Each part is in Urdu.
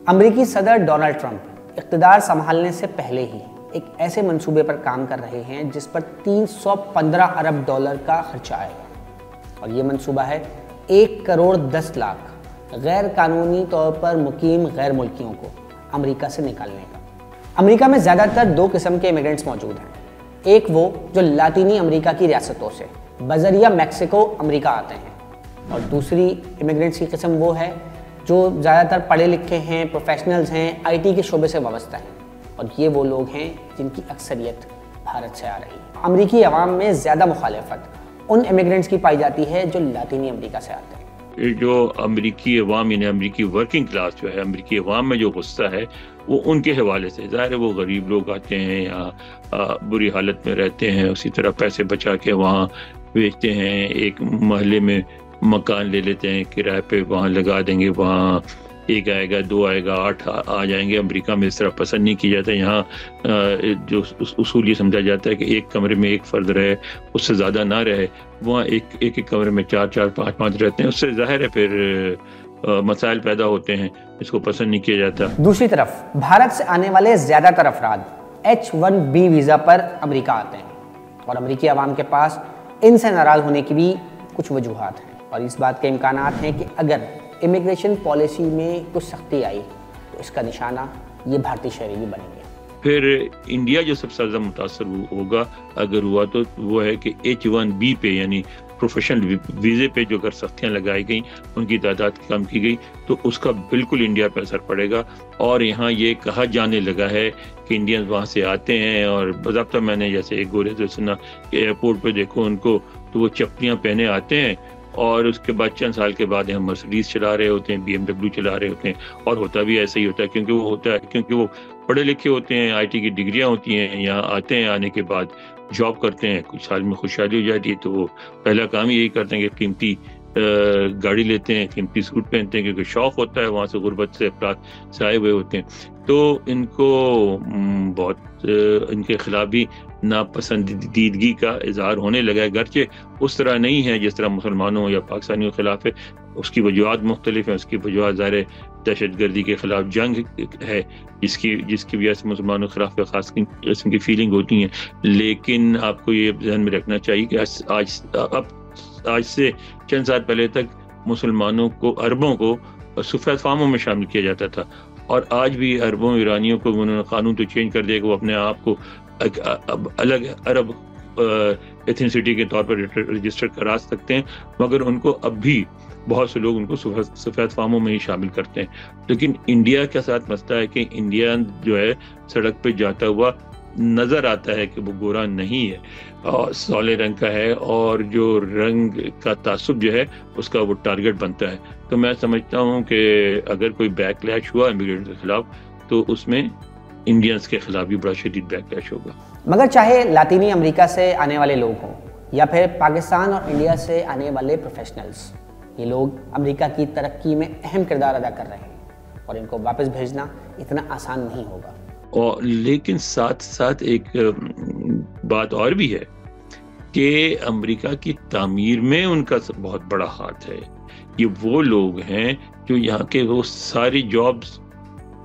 امریکی صدر ڈونلڈ ٹرمپ اقتدار سنبھالنے سے پہلے ہی ایک ایسے منصوبے پر کام کر رہے ہیں جس پر $315 ارب کا خرچہ آئے گا، اور یہ منصوبہ ہے 1,10,00,000 غیر قانونی طور پر مقیم غیر ملکیوں کو امریکہ سے نکالنے کا۔ امریکہ میں زیادہ تر دو قسم کے امیگرنٹس موجود ہیں، ایک وہ جو لاطینی امریکہ کی ریاستوں سے بذریعہ میکسیکو امریکہ آتے ہیں، اور دوسری امیگرنٹس کی قسم وہ ہے جو زیادہ تر پڑھے لکھے ہیں، پروفیشنلز ہیں، آئی ٹی کے شعبے سے وابستہ ہیں، اور یہ وہ لوگ ہیں جن کی اکثریت بھارت سے آ رہی ہے۔ امریکی عوام میں زیادہ مخالفت ان امیگرنٹس کی پائی جاتی ہے جو لاطینی امریکہ سے آتے ہیں۔ جو امریکی عوام یعنی امریکی ورکنگ کلاس جو ہے، امریکی عوام میں جو غصہ ہے وہ ان کے حوالے سے ظاہر ہے، وہ غریب لوگ آتے ہیں یا بری حالت میں رہتے ہیں، اسی طرح پیسے بچا کے وہاں بیچتے ہیں، ایک محلے میں مکان لے لیتے ہیں کرائے پہ، وہاں لگا دیں گے، وہاں 1 آئے گا، 2 آئے گا، 8 آ جائیں گے۔ امریکہ میں اس طرح پسند نہیں کی جاتا، یہاں جو اصول یہ سمجھا جاتا ہے کہ ایک کمرے میں ایک فرد رہے، اس سے زیادہ نہ رہے، وہاں ایک کمرے میں 4 5 رہتے ہیں، اس سے ظاہر ہے پھر مسائل پیدا ہوتے ہیں، اس کو پسند نہیں کیا جاتا۔ دوسری طرف بھارت سے آنے والے زیادہ تر افراد H1B ویزا پر امریکہ آتے ہیں، اور امریکی عوام کے پاس ان سے ناراض ہونے کی بھی کچھ وجوہات ہیں، اور اس بات کے امکانات ہیں کہ اگر امیگریشن پالیسی میں کچھ سختی آئی تو اس کا نشانہ یہ بھارتی شہری بھی بنیں گے۔ پھر انڈیا جو سب سے زیادہ متاثر ہوگا اگر ہوا تو وہ ہے کہ H1B پہ یعنی پروفیشنل ویزے پہ جو اگر سختیاں لگائی گئیں، ان کی تعداد کم کی گئی، تو اس کا بالکل انڈیا پہ اثر پڑے گا۔ اور یہاں یہ کہا جانے لگا ہے کہ انڈینز وہاں سے آتے ہیں، اور باضابطہ میں نے جیسے ایک گورے سے سنا کہ ایئرپورٹ پہ دیکھو ان کو تو وہ چپلیاں پہنے آتے ہیں، اور اس کے بعد چند سال کے بعد ہم مرسڈیز چلا رہے ہوتے ہیں، BMW چلا رہے ہوتے ہیں، اور ہوتا بھی ایسا ہی ہوتا ہے کیونکہ وہ پڑھے لکھے ہوتے ہیں، آئی ٹی کی ڈگریاں ہوتی ہیں، یہاں آتے ہیں، آنے کے بعد جاب کرتے ہیں، کچھ سال میں خوشحالی ہو جاتی ہے تو وہ پہلا کام یہی کرتے ہیں کہ قیمتی گاڑی لیتے ہیں، قیمتی سوٹ پہنتے ہیں، کیونکہ شوق ہوتا ہے، وہاں سے غربت سے افراد سے آئے ہوئے ہوتے ہیں، تو ان کو بہت ان کے خلاف بھی ناپسندیدگی کا اظہار ہونے لگا ہے، گرچہ اس طرح نہیں ہے جس طرح مسلمانوں یا پاکستانیوں کے خلاف ہے، اس کی وجوہات مختلف ہیں، اس کی وجوہات ظاہر دہشت گردی کے خلاف جنگ ہے، جس کی وجہ سے مسلمانوں کے خلاف خاص قسم کی فیلنگ ہوتی ہیں، لیکن آپ کو یہ ذہن میں رکھنا چاہیے کہ آج سے چند سال پہلے تک مسلمانوں کو، عربوں کو سفید فاموں میں شامل کیا جاتا تھا، اور آج بھی عربوں ایرانیوں کو انہوں نے قانون تو چینج کر دیا کہ وہ اپنے آپ کو الگ عرب ایتھنسٹی کے طور پر رجسٹر کرا سکتے ہیں، مگر ان کو اب بھی بہت سے لوگ ان کو سفید فاموں میں ہی شامل کرتے ہیں۔ لیکن انڈیا کے ساتھ مسئلہ ہے کہ انڈیا جو ہے سڑک پہ جاتا ہوا نظر آتا ہے کہ وہ گورا نہیں ہے، اور سولے رنگ کا ہے، اور جو رنگ کا تعصب جو ہے اس کا وہ ٹارگٹ بنتا ہے۔ تو میں سمجھتا ہوں کہ اگر کوئی بیک لیش ہوا امیگرینٹ کے خلاف تو اس میں انڈینز کے خلاف بھی بڑا شدید بیک لیش ہوگا۔ مگر چاہے لاطینی امریکہ سے آنے والے لوگ ہوں یا پھر پاکستان اور انڈیا سے آنے والے پروفیشنلز، یہ لوگ امریکہ کی ترقی میں اہم کردار ادا کر رہے ہیں، اور ان کو واپس بھیجنا اتنا آسان نہیں ہوگا۔ اور لیکن ساتھ ساتھ ایک بات اور بھی ہے کہ امریکہ کی تعمیر میں ان کا بہت بڑا ہاتھ ہے۔ یہ وہ لوگ ہیں جو یہاں کے وہ ساری جابز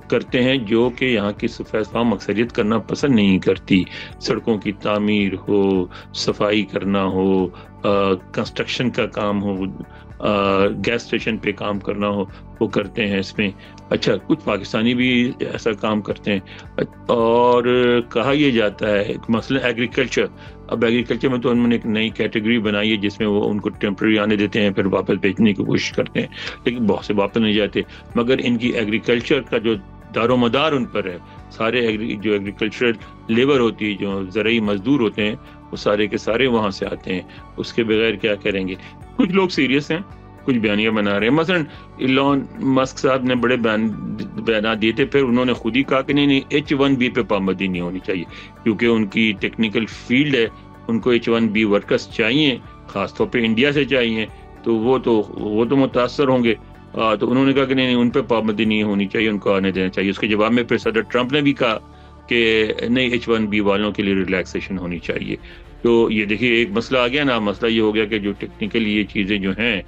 کرتے ہیں جو کہ یہاں کی سفید فام اکثریت کرنا پسند نہیں کرتی، سڑکوں کی تعمیر ہو، صفائی کرنا ہو، کنسٹرکشن کا کام ہو، گیس اسٹیشن پہ کام کرنا ہو، وہ کرتے ہیں اس میں۔ اچھا، کچھ پاکستانی بھی ایسا کام کرتے ہیں، اور کہا یہ جاتا ہے مثلا ایگریکلچر، اب ایگریکلچر میں تو انہوں نے ایک نئی کیٹیگری بنائی ہے جس میں وہ ان کو ٹیمپرری آنے دیتے ہیں، پھر واپس بھیجنے کی کوشش کرتے ہیں، لیکن بہت سے واپس نہیں جاتے، مگر ان کی ایگریکلچر کا جو دار و مدار ان پر ہے، سارے جو ایگریکلچرل لیبر ہوتی ہے، جو زرعی مزدور ہوتے ہیں، وہ سارے کے سارے وہاں سے آتے ہیں، اس کے بغیر کیا کریں گے۔ کچھ لوگ سیریس ہیں، کچھ بیانیاں بنا رہے ہیں، مثلا ایلون مسک صاحب نے بڑے بیانات دیے تھے، پھر انہوں نے خود ہی کہا کہ نہیں H1B پہ پابندی نہیں ہونی چاہیے، کیونکہ ان کی ٹیکنیکل فیلڈ ہے، ان کو H1B ورکرز چاہیے، خاص طور پہ انڈیا سے چاہیے، تو وہ تو متاثر ہوں گے، تو انہوں نے کہا کہ نہیں ان پہ پابندی نہیں ہونی چاہیے، ان کو آنے دینا چاہیے۔ اس کے جواب میں پھر صدر ٹرمپ نے بھی کہا کہ نہیں H1B والوں کے لیے ریلیکسیشن ہونی چاہیے۔ تو یہ دیکھیے ایک مسئلہ آ گیا نا، مسئلہ یہ ہو گیا کہ جو ٹیکنیکلی یہ چیزیں جو ہیں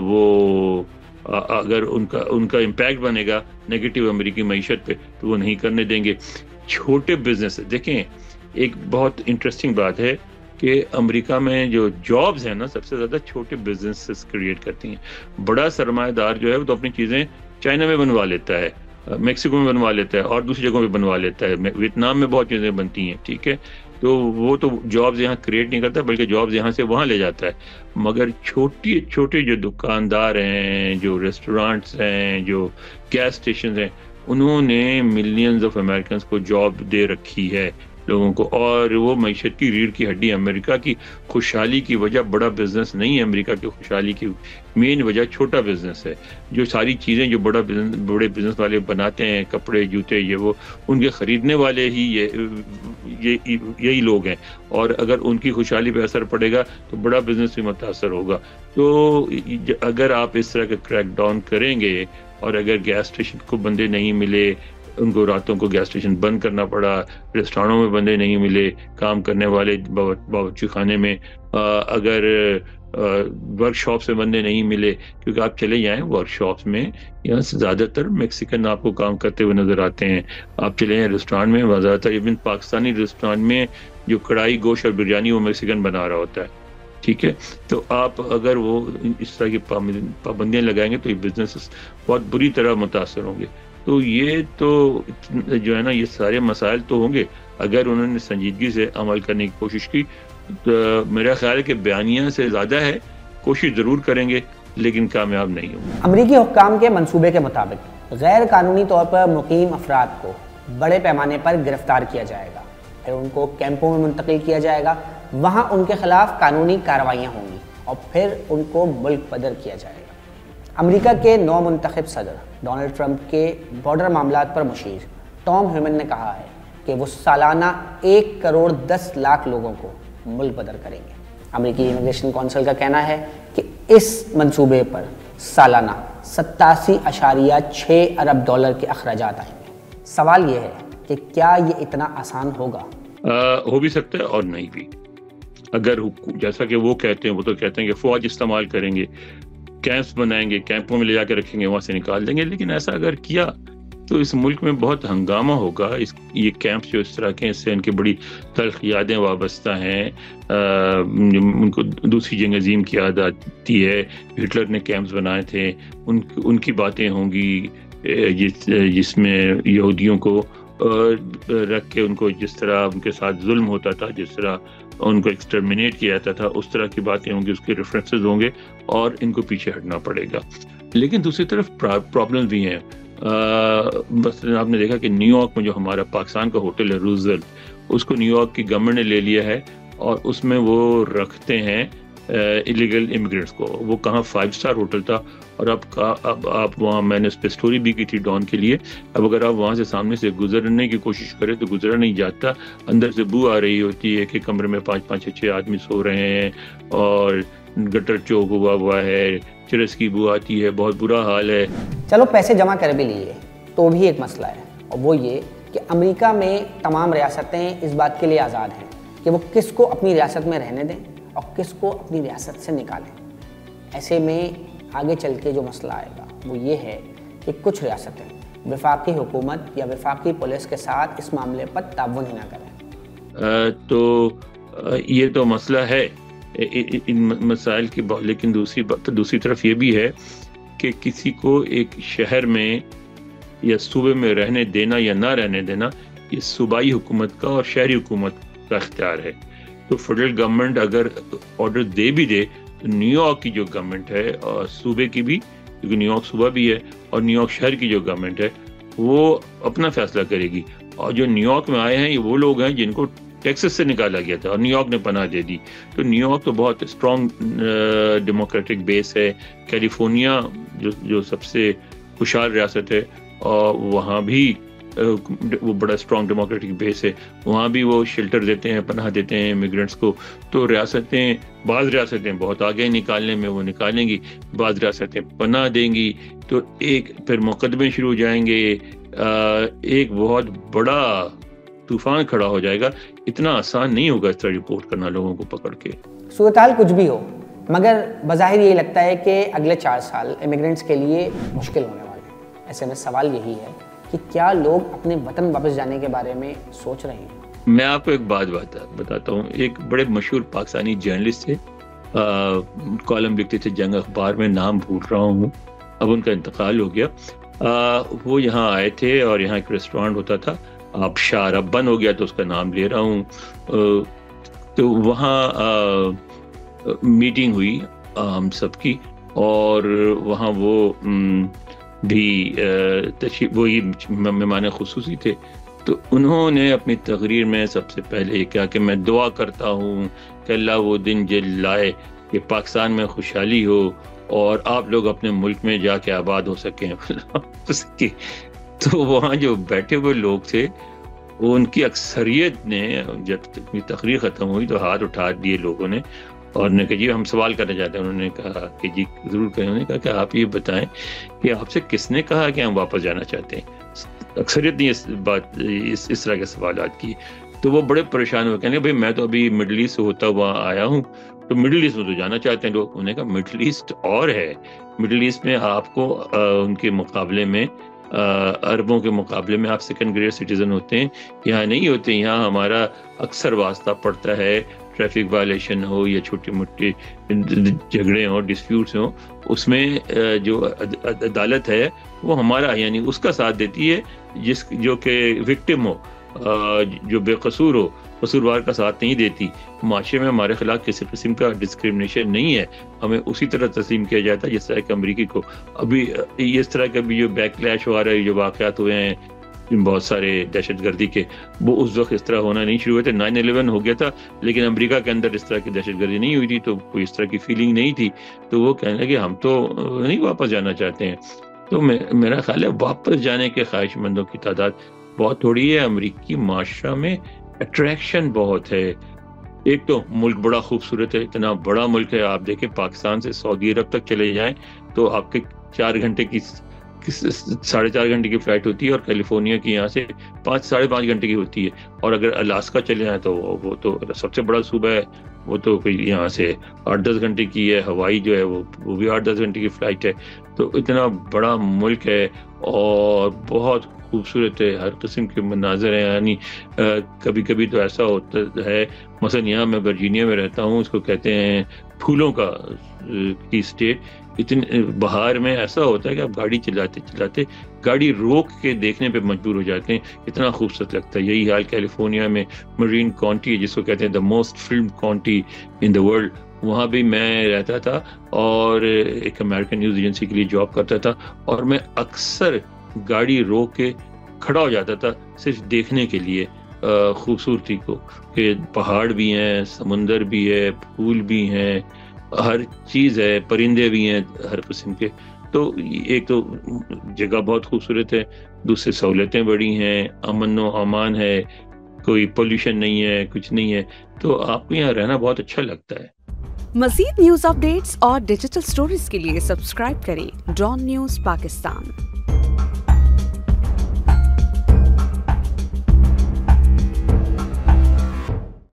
وہ اگر ان کا امپیکٹ بنے گا نیگیٹو امریکی معیشت پہ تو وہ نہیں کرنے دیں گے. چھوٹے بزنس دیکھیں، ایک بہت انٹرسٹنگ بات ہے کہ امریکہ میں جو جابز ہیں نا سب سے زیادہ چھوٹے بزنسز کریٹ کرتی ہیں. بڑا سرمایہ دار جو ہے وہ تو اپنی چیزیں چائنا میں بنوا لیتا ہے، میکسیکو میں بنوا لیتا ہے اور دوسری جگہوں پہ بنوا لیتا ہے. ویتنام میں بہت چیزیں بنتی ہیں، ٹھیک ہے، تو وہ تو جابز یہاں کریٹ نہیں کرتا بلکہ جابز یہاں سے وہاں لے جاتا ہے. مگر چھوٹے جو دکاندار ہیں، جو ریسٹورانٹس ہیں، جو گیس اسٹیشنز ہیں، انہوں نے ملینز آف امریکنز کو جاب دے رکھی ہے لوگوں کو. اور وہ معیشت کی ریڑھ کی ہڈی. امریکہ کی خوشحالی کی وجہ بڑا بزنس نہیں ہے، امریکہ کی خوشحالی کی مین وجہ چھوٹا بزنس ہے. جو ساری چیزیں جو بڑے بزنس والے بناتے ہیں، کپڑے، جوتے، یہ وہ، ان کے خریدنے والے ہی یہی لوگ ہیں. اور اگر ان کی خوشحالی پہ اثر پڑے گا تو بڑا بزنس بھی متاثر ہوگا. تو اگر آپ اس طرح کا کریک ڈاؤن کریں گے اور اگر گیس اسٹیشن کو بندے نہیں ملے، ان کو راتوں کو گیس اسٹیشن بند کرنا پڑا، ریسٹورانوں میں بندے نہیں ملے، کام کرنے والے باورچی خانے میں اگر ورک شاپ سے بندے نہیں ملے، کیونکہ آپ چلے جائیں ورک شاپس میں، یہاں سے زیادہ تر میکسیکن آپ کو کام کرتے ہوئے نظر آتے ہیں. آپ چلے جائیں ریسٹورانٹ میں، زیادہ تر ایون پاکستانی ریسٹورانٹ میں جو کڑھائی گوشت اور بریانی وہ میکسیکن بنا رہا ہوتا ہے، ٹھیک ہے. تو آپ اگر وہ اس طرح کی پابندیاں لگائیں گے تو یہ بزنس بہت بری طرح متاثر ہوں گے. تو یہ تو جو ہے نا، یہ سارے مسائل تو ہوں گے اگر انہوں نے سنجیدگی سے عمل کرنے کی کوشش کی. تو میرا خیال ہے کہ بیانیہ سے زیادہ ہے، کوشش ضرور کریں گے لیکن کامیاب نہیں ہوں گے. امریکی حکام کے منصوبے کے مطابق غیر قانونی طور پر مقیم افراد کو بڑے پیمانے پر گرفتار کیا جائے گا، پھر ان کو کیمپوں میں منتقل کیا جائے گا، وہاں ان کے خلاف قانونی کارروائیاں ہوں گی اور پھر ان کو ملک بدر کیا جائے گا. امریکہ کے نو منتخب صدر ڈونلڈ ٹرمپ کے بارڈر معاملات پر مشیر ٹام ہیومن نے کہا ہے کہ وہ سالانہ 1.10 کروڑ لوگوں کو ملک بدر کریں گے. امریکی امیگریشن کونسل کا کہنا ہے کہ اس منصوبے پر سالانہ 87.6 ارب ڈالر کے اخراجات آئیں گے. سوال یہ ہے کہ کیا یہ اتنا آسان ہوگا؟ ہو بھی سکتا ہے اور نہیں بھی. اگر جیسا کہ وہ کہتے ہیں، وہ تو کہتے ہیں کہ فوج استعمال کریں گے، کیمپس بنائیں گے، کیمپوں میں لے جا کے رکھیں گے، وہاں سے نکال دیں گے. لیکن ایسا اگر کیا تو اس ملک میں بہت ہنگامہ ہوگا. یہ کیمپس جو اس طرح کے، اس سے ان کی بڑی تلخ یادیں وابستہ ہیں. ان کو دوسری جنگ عظیم کی یاد آتی ہے، ہٹلر نے کیمپس بنائے تھے. ان کی باتیں ہوں گی جس میں یہودیوں کو رکھ کے ان کو جس طرح ان کے ساتھ ظلم ہوتا تھا، جس طرح ان کو ایکسٹرمنیٹ کیا جاتا تھا، اس طرح کی باتیں ہوں گی، اس کے ریفرنسز ہوں گے اور ان کو پیچھے ہٹنا پڑے گا. لیکن دوسری طرف پرابلم بھی ہیں. مثلا آپ نے دیکھا کہ نیو یارک میں جو ہمارا پاکستان کا ہوٹل ہے روزویلٹ، اس کو نیو یارک کی گورنمنٹ نے لے لیا ہے اور اس میں وہ رکھتے ہیں ایلیگل امیگرینٹس کو. وہ کہاں 5 اسٹار ہوٹل تھا اور اب آپ وہاں، میں نے اس پہ سٹوری بھی کی تھی ڈان کے لیے، اب اگر آپ وہاں سے سامنے سے گزرنے کی کوشش کریں تو گزرا نہیں جاتا. اندر سے بو آ رہی ہوتی ہے کہ کمرے میں 5-5-6 آدمی سو رہے ہیں اور گٹر چوک ہوا ہے، چرس کی بو آتی ہے، بہت برا حال ہے. چلو پیسے جمع کر بھی لیے تو بھی ایک مسئلہ ہے، اور وہ یہ کہ امریکہ میں تمام ریاستیں اس بات کے لیے آزاد ہیں کہ وہ کس کو اپنی ریاست میں رہنے دیں اور کس کو اپنی ریاست سے نکالیں. ایسے میں آگے چل کے جو مسئلہ آئے گا وہ یہ ہے کہ کچھ ریاستیں وفاقی حکومت یا وفاقی پولیس کے ساتھ اس معاملے پر تعاون ہی نہ کریں. تو یہ تو مسئلہ ہے ان مسائل کی. لیکن دوسری طرف یہ بھی ہے کہ کسی کو ایک شہر میں یا صوبے میں رہنے دینا یا نہ رہنے دینا یہ صوبائی حکومت کا اور شہری حکومت کا اختیار ہے. تو فیڈرل گورنمنٹ اگر آرڈر دے بھی دے تو نیو یارک کی جو گورنمنٹ ہے اور صوبے کی بھی، کیونکہ نیو یارک صوبہ بھی ہے، اور نیو یارک شہر کی جو گورنمنٹ ہے وہ اپنا فیصلہ کرے گی. اور جو نیو یارک میں آئے ہیں یہ وہ لوگ ہیں جن کو ٹیکسس سے نکالا گیا تھا اور نیو یارک نے پناہ دے دی. تو نیو یارک تو بہت اسٹرانگ ڈیموکریٹک بیس ہے. کیلیفورنیا جو سب سے خوشحال ریاست ہے اور وہاں بھی وہ بڑا اسٹرانگ ڈیموکریٹک بیس ہے، وہاں بھی وہ شیلٹر دیتے ہیں، پناہ دیتے ہیں امیگرینٹس کو. تو بعض ریاستیں بہت آگے نکالنے میں وہ نکالیں گی، بعض ریاستیں پناہ دیں گی. تو پھر مقدمے شروع ہو جائیں گے، ایک بہت بڑا طوفان کھڑا ہو جائے گا. اتنا آسان نہیں ہوگا اس طرح رپورٹ کرنا لوگوں کو پکڑ کے. صورتحال کچھ بھی ہو، مگر بظاہر یہی لگتا ہے کہ اگلے 4 سال امیگرینٹس کے لیے مشکل ہونے والے ہیں. ایسے میں سوال یہی ہے کہ کیا لوگ اپنے وطن واپس جانے کے بارے میں سوچ رہے ہیں؟ میں آپ کو ایک بات بتاتا ہوں. ایک بڑے مشہور پاکستانی جرنلسٹ تھے, کالم لکھتے تھے جنگ اخبار میں, نام بھول رہا ہوں, اب ان کا انتقال ہو گیا. وہ یہاں آئے تھے اور یہاں ایک ریسٹورانٹ ہوتا تھا, آبشار, اب بند ہو گیا تو اس کا نام لے رہا ہوں. تو وہاں میٹنگ ہوئی ہم سب کی, اور وہاں وہ بھی وہی مہمان خصوصی تھے. تو انہوں نے اپنی تقریر میں سب سے پہلے یہ کہا کہ میں دعا کرتا ہوں کہ اللہ وہ دن جل لائے کہ پاکستان میں خوشحالی ہو اور آپ لوگ اپنے ملک میں جا کے آباد ہو سکیں. تو وہاں جو بیٹھے ہوئے لوگ تھے, وہ ان کی اکثریت نے جب تقریر ختم ہوئی تو ہاتھ اٹھا دیے لوگوں نے, اور نے کہا جی ہم سوال کرنا چاہتے ہیں. انہوں نے کہا کہ جی ضرور کریں. انہوں نے کہا کہ آپ یہ بتائیں کہ آپ سے کس نے کہا کہ ہم واپس جانا چاہتے ہیں. اکثریت نے اس طرح کے سوالات کی. تو وہ بڑے پریشان ہوئے, کہنے بھائی میں تو ابھی مڈل ایسٹ سے ہوتا ہوا آیا ہوں, تو مڈل ایسٹ میں تو جانا چاہتے ہیں لوگ. انہوں نے کہا مڈل ایسٹ اور ہے, مڈل ایسٹ میں آپ کو ان کے مقابلے میں, عربوں کے مقابلے میں آپ سیکنڈ گریڈ سٹیزن ہوتے ہیں, یہاں نہیں ہوتے. یہاں ہمارا اکثر واسطہ پڑتا ہے, ٹریفک وائلیشن ہو یا چھوٹی موٹی جھگڑے ہوں, ڈسپیوٹس ہوں, اس میں جو عدالت ہے وہ ہمارا یعنی اس کا ساتھ دیتی ہے جو کہ وکٹم ہو, جو بے قصور ہو, قصوروار کا ساتھ نہیں دیتی. معاشرے میں ہمارے خلاف کسی قسم کا ڈسکرمنیشن نہیں ہے, ہمیں اسی طرح تسلیم کیا جاتا ہے جس طرح کہ امریکی کو. ابھی اس طرح کا بھی جو بیک کلیش ہوا رہا ہے, جو واقعات ہوئے ہیں بہت سارے دہشت گردی کے, وہ اس وقت اس طرح ہونا نہیں شروع ہوئے تھے. 9/11 ہو گیا تھا, لیکن امریکہ کے اندر اس طرح کی دہشت گردی نہیں ہوئی تھی, تو کوئی اس طرح کی فیلنگ نہیں تھی. تو وہ کہنے لگے ہم تو نہیں واپس جانا چاہتے ہیں. تو میرا خیال ہے واپس جانے کے خواہش مندوں کی تعداد بہت تھوڑی ہے. امریکی معاشرہ میں اٹریکشن بہت ہے. ایک تو ملک بڑا خوبصورت ہے, اتنا بڑا ملک ہے. آپ دیکھیں پاکستان سے سعودی عرب تک چلے جائیں تو آپ کے 4 گھنٹے کی 4.5 گھنٹے کی فلائٹ ہوتی ہے, اور کیلیفورنیا کی یہاں سے 5-5.5 گھنٹے کی ہوتی ہے. اور اگر الاسکا چلے جائیں تو وہ تو سب سے بڑا صوبہ ہے, وہ تو یہاں سے 8-10 گھنٹے کی ہے. ہوائی جو ہے وہ بھی 8-10 گھنٹے کی فلائٹ ہے. تو اتنا بڑا ملک ہے اور بہت خوبصورت ہے, ہر قسم کے مناظر ہیں. یعنی کبھی کبھی تو ایسا ہوتا ہے, مثلا یہاں میں ورجینیا میں رہتا ہوں, اس کو کہتے ہیں پھولوں کا کی اسٹیٹ. اتنے بہار میں ایسا ہوتا ہے کہ آپ گاڑی چلاتے چلاتے گاڑی روک کے دیکھنے پہ مجبور ہو جاتے ہیں, اتنا خوبصورت لگتا ہے. یہی حال کیلیفورنیا میں مرین کاؤنٹی, جس کو کہتے ہیں the most film county in the world, وہاں بھی میں رہتا تھا اور ایک امریکن نیوز ایجنسی کے لیے جاب کرتا تھا, اور میں اکثر گاڑی روک کے کھڑا ہو جاتا تھا صرف دیکھنے کے لیے خوبصورتی کو, کہ پہاڑ بھی ہیں, سمندر بھی ہے, پھول بھی ہیں, ہر چیز ہے, پرندے بھی ہیں ہر قسم کے. تو ایک تو جگہ بہت خوبصورت ہے, دوسرے سہولتیں بڑی ہیں, امن و امان ہے, کوئی پولیوشن نہیں ہے, کچھ نہیں ہے. تو آپ کو یہاں رہنا بہت اچھا لگتا ہے. مزید نیوز اپ ڈیٹس اور ڈیجیٹل سٹوریز کے لیے سبسکرائب کریں ڈان نیوز پاکستان.